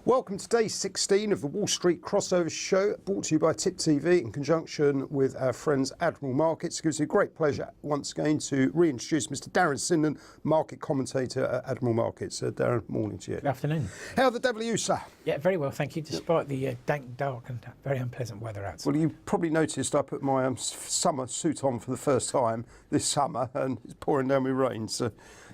Welcome to day 16 of the Wall Street Crossover Show, brought to you by Tip TV in conjunction with our friends Admiral Markets. It gives me great pleasure once again to reintroduce Mr. Darren Sinden, market commentator at Admiral Markets. Darren, morning to you. Good afternoon. How the devil are you, sir? Yeah, very well, thank you, despite the dank, dark and very unpleasant weather outside. Well, you probably noticed I put my summer suit on for the first time this summer and it's pouring down with rain, so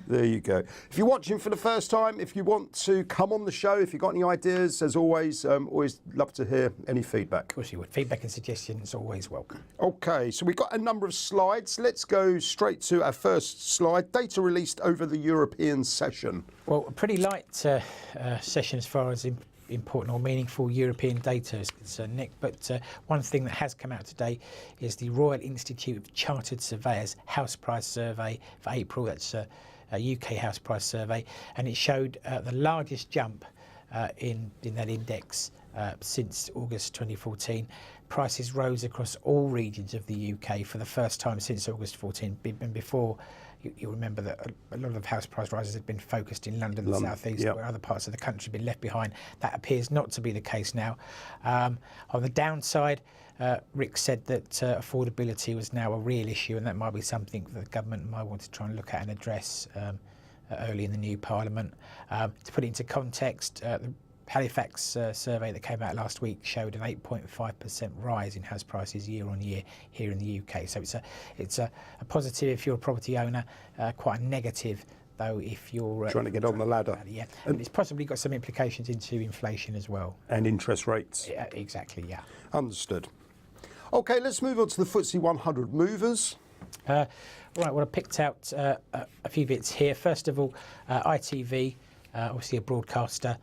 there you go. If you're watching for the first time, if you want to come on the show, if you've got any ideas, as always, always love to hear any feedback. Of course you would. Feedback and suggestions always welcome. Okay, so we've got a number of slides. Let's go straight to our first slide. Data released over the European session. Well, a pretty light session as far as important or meaningful European data is concerned, Nick, but one thing that has come out today is the Royal Institute of Chartered Surveyors House Price Survey for April. That's a UK house price survey, and it showed the largest jump in that index since August 2014. Prices rose across all regions of the UK for the first time since August 14. And before, you remember that a lot of house price rises had been focused in London and the South East, where other parts of the country have been left behind. That appears not to be the case now. On the downside, Rick said that affordability was now a real issue, and that might be something that the government might want to try and look at and address early in the new Parliament. To put it into context, the Halifax survey that came out last week showed an 8.5% rise in house prices year on year here in the UK. So it's a positive if you're a property owner, quite a negative though if you're trying to get on the ladder. Yeah, and it's possibly got some implications into inflation as well. And interest rates. Yeah, exactly, yeah. Understood. Okay, let's move on to the FTSE 100 movers. Right, well, I picked out a few bits here. First of all, ITV, obviously a broadcaster,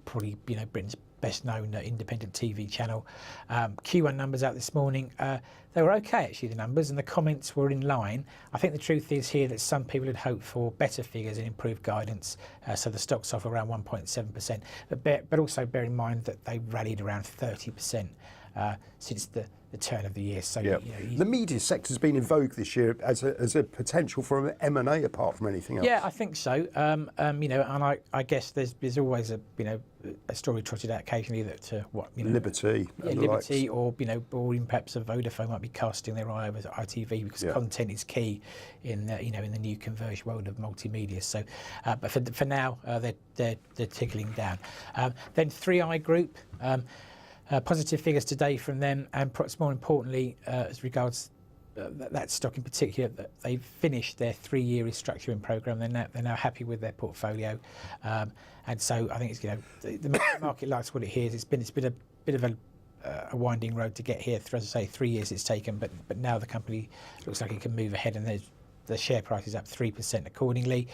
probably Britain's best known independent TV channel. Q1 numbers out this morning. They were okay actually, the numbers, and the comments were in line. I think the truth is here that some people had hoped for better figures and improved guidance, so the stock's off around 1.7%. But also bear in mind that they rallied around 30% since the turn of the year. So the media sector's been in vogue this year as a potential for an M&A apart from anything else. Yeah, I think so. And I guess there's always a story trotted out occasionally that Liberty, or or perhaps a Vodafone might be casting their eye over ITV because content is key in in the new converged world of multimedia. So, but for now they're tickling down. Then 3i Group. Positive figures today from them, and perhaps more importantly, as regards that stock in particular, that they've finished their 3-year restructuring program. They're now happy with their portfolio, and so I think it's the market likes what it hears. It's been a bit of a winding road to get here. As I say, 3 years it's taken, but now the company looks like it can move ahead, and the share price is up 3% accordingly.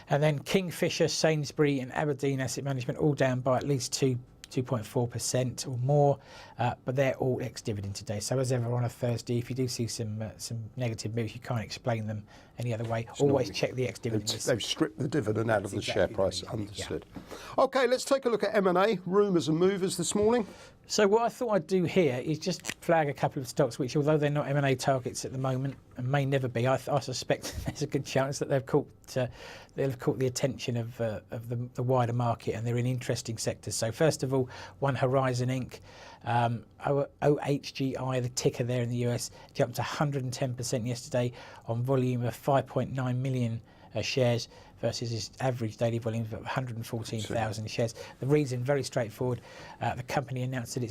And then Kingfisher, Sainsbury, and Aberdeen Asset Management all down by at least 2.4% or more, but they're all ex-dividend today. So as ever on a Thursday, if you do see some negative moves, you can't explain them any other way. Always check the ex-dividend. They've stripped the dividend out of the share price. Understood. Yeah. Okay, let's take a look at M&A Rumors and Movers this morning. So what I thought I'd do here is just flag a couple of stocks which, although they're not M&A targets at the moment and may never be, I suspect there's a good chance that they've caught the attention of the wider market, and they're in interesting sectors. So first of all, One Horizon Inc. OHGI, the ticker there in the US, jumped 110% yesterday on volume of 5.9 million shares versus its average daily volume of 114,000 shares. The reason, very straightforward. The company announced that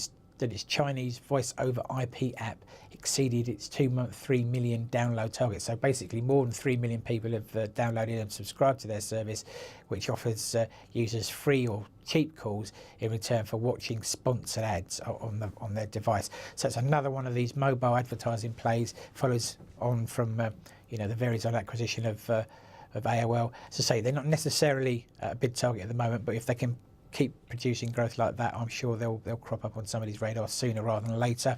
its Chinese voice over IP app exceeded its 2-month 3 million download target. So basically more than 3 million people have downloaded and subscribed to their service, which offers users free or cheap calls in return for watching sponsored ads on their device. So it's another one of these mobile advertising plays, follows on from the Verizon acquisition of AOL. So say they're not necessarily a big target at the moment, but if they can keep producing growth like that, I'm sure they'll crop up on somebody's radar sooner rather than later.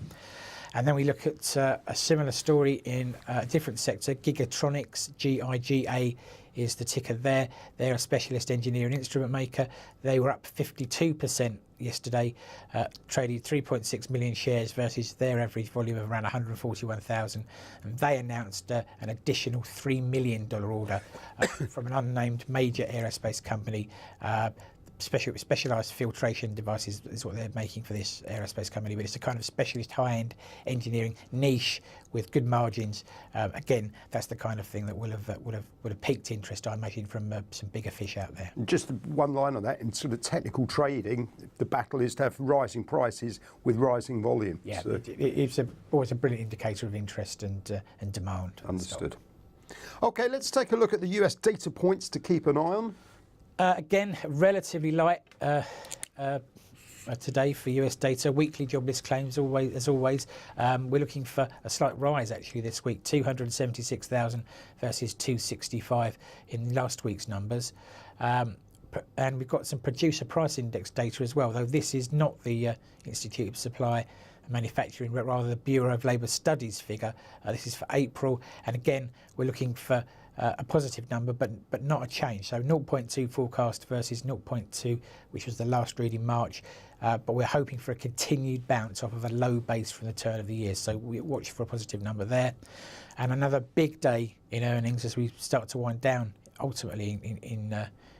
And then we look at a similar story in a different sector. Gigatronics, GIGA is the ticker there. They're a specialist engineer and instrument maker. They were up 52% yesterday, traded 3.6 million shares versus their average volume of around 141,000. And they announced an additional $3 million order from an unnamed major aerospace company. specialised filtration devices is what they're making for this aerospace company, but it's a kind of specialist high-end engineering niche with good margins. Again, that's the kind of thing that would have piqued interest, I imagine, from some bigger fish out there. Just one line on that, in sort of technical trading, the battle is to have rising prices with rising volume. Yeah, so it's always a brilliant indicator of interest and demand. Understood. Okay, let's take a look at the US data points to keep an eye on. Again, relatively light today for US data. Weekly jobless claims, as always. We're looking for a slight rise actually this week, 276,000 versus 265 in last week's numbers. And we've got some producer price index data as well, though this is not the Institute of Supply and Manufacturing, but rather the Bureau of Labour Studies figure. This is for April, and again, we're looking for a positive number, but not a change. So 0.2 forecast versus 0.2, which was the last read in March. But we're hoping for a continued bounce off of a low base from the turn of the year. So we watch for a positive number there. And another big day in earnings as we start to wind down ultimately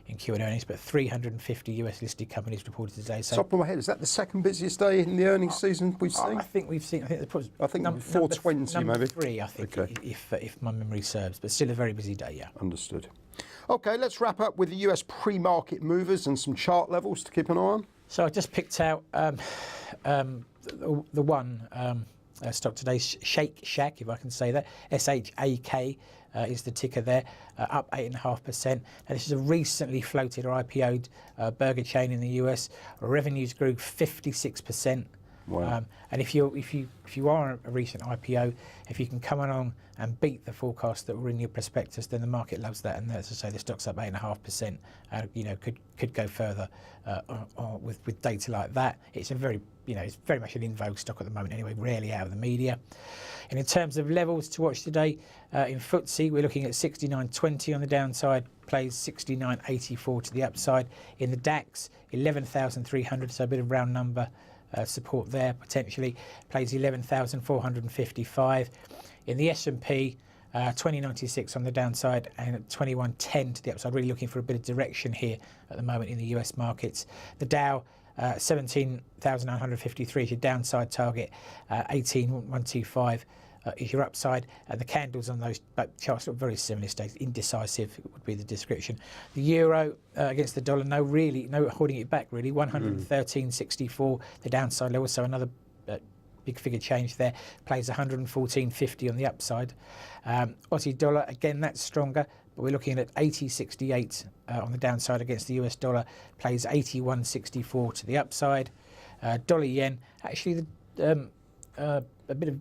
in Q1 earnings, but 350 US listed companies reported today. So top of my head, is that the second busiest day in the earnings season we've seen? I think 420 number maybe. 3, I think, okay. if my memory serves, but still a very busy day, yeah. Understood. Okay, let's wrap up with the US pre-market movers and some chart levels to keep an eye on. So I just picked out the one stock today, Shake Shack, if I can say that, SHAK. Is the ticker there, up 8.5%. Now, this is a recently floated or IPO'd burger chain in the US. Revenues grew 56%. Wow. And if you are a recent IPO, if you can come along and beat the forecast that were in your prospectus, then the market loves that. And as I say, the stock's up 8.5%. Could go further with data like that. It's it's very much an in vogue stock at the moment anyway, rarely out of the media. And in terms of levels to watch today, in FTSE we're looking at 69.20 on the downside, plays 69.84 to the upside. In the DAX, 11,300, so a bit of round number support there potentially, plays 11,455. In the S&P, 20.96 on the downside and 21.10 to the upside. Really looking for a bit of direction here at the moment in the US markets. The Dow, 17,953 is your downside target, 18,125 is your upside. The candles on those charts look very similar states. Indecisive would be the description. The euro against the dollar, no holding it back really. 113.64 the downside level, so another big figure change there. Plays 114.50 on the upside. Aussie dollar, again, that's stronger, but we're looking at 80.68 on the downside against the US dollar. Plays 81.64 to the upside. Dollar yen, actually a bit of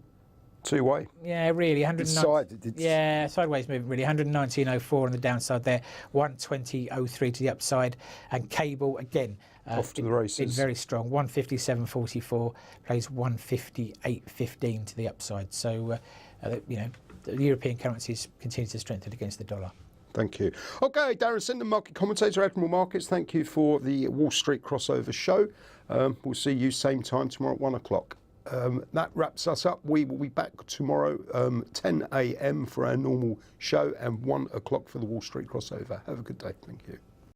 two-way. Yeah, really. Sideways movement, really. 119.04 on the downside there, 120.03 to the upside. And cable, again, off to the races. Been very strong. 157.44, plays 158.15 to the upside. So, the European currencies continue to strengthen against the dollar. Thank you. Okay, Darren Sinden, market commentator, Admiral Markets. Thank you for the Wall Street crossover show. We'll see you same time tomorrow at 1 o'clock. That wraps us up. We will be back tomorrow 10 a.m. for our normal show and 1 o'clock for the Wall Street crossover. Have a good day. Thank you.